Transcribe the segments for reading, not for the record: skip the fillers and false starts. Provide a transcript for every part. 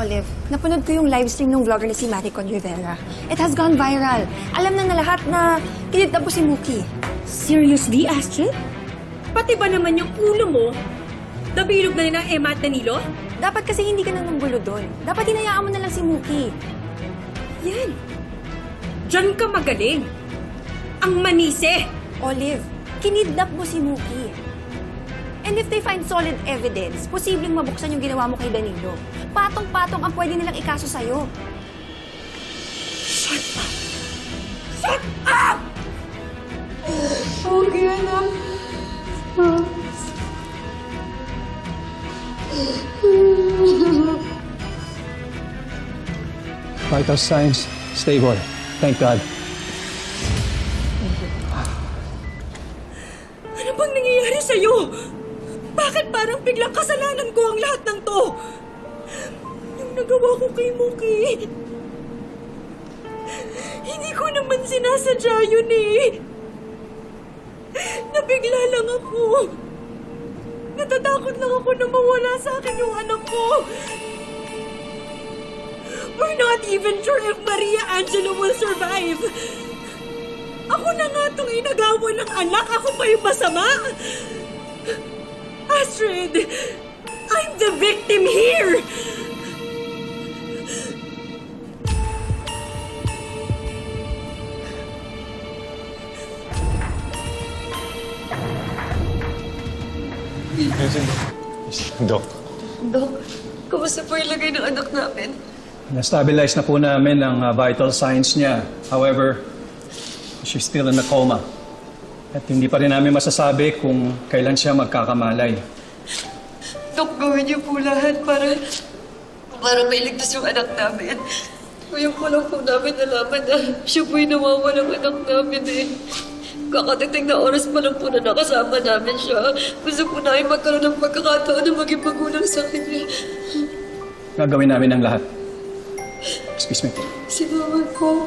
Olive, napanood ko yung livestream ng vlogger na si Maricon Rivera. It has gone viral. Alam na lahat na kinidnap po si Mookie. Seriously, Astrid? Pati ba naman yung ulo mo, nabilog na rin ang Emma at Danilo? Dapat kasi hindi ka na nanggulo doon. Dapat hinayaan mo na lang si Mookie. Yan. Diyan ka magaling. Ang manise. Olive, kinidnap mo si Mookie. And if they find solid evidence, posibleng mabuksan yung ginawa mo kay Danilo. Patong-patong ang pwede nilang ikaso sa'yo. Shut up! Shut up! Okay, anak. Vital signs, stable. Thank God. Ano bang nangyayari sa'yo? Bakit parang biglang kasalanan ko ang lahat ng to? Yung nagawa ko kay Mookie. Hindi ko naman sinasadya yun eh. Nabigla lang ako. Natatakot lang ako na mawala sa akin yung anak ko. We're not even sure if Maria Angela will survive. Ako na nga itong inagawa ng anak. Ako pa yung masama. Astrid, I'm the victim here. Dok, Dok, kumusta po yung lagay ng anak namin? Na-stabilize na po namin ang vital signs niya. However, she's still in a coma. At hindi pa rin namin masasabi kung kailan siya magkakamalay. Dok, gawin niyo po lahat para mailigtas yung anak namin. Ngayon ko lang po namin nalaman na siya po yung nawawalang anak namin eh. Kakatiting na oras pa lang po na nakasama namin siya. Gusto po namin magkaroon ng pagkakataon na maging magulang sa kanya. Gagawin namin ang lahat. Excuse me. Salamat po.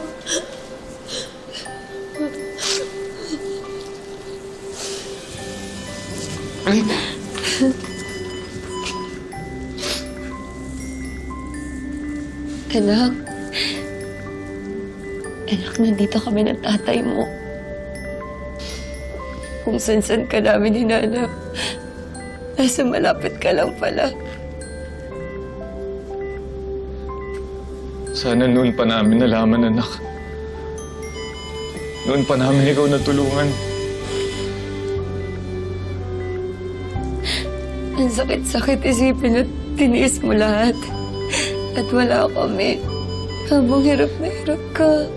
Anak. Anak, nandito kami ng tatay mo. Kung san-san ka namin hinanap, nasa malapit ka lang pala. sana noon pa namin nalaman, anak. Noon pa namin ikaw natulungan. Ang sakit-sakit isipin at tiniis mo lahat. At wala kami. Habang hirap na hirap ka.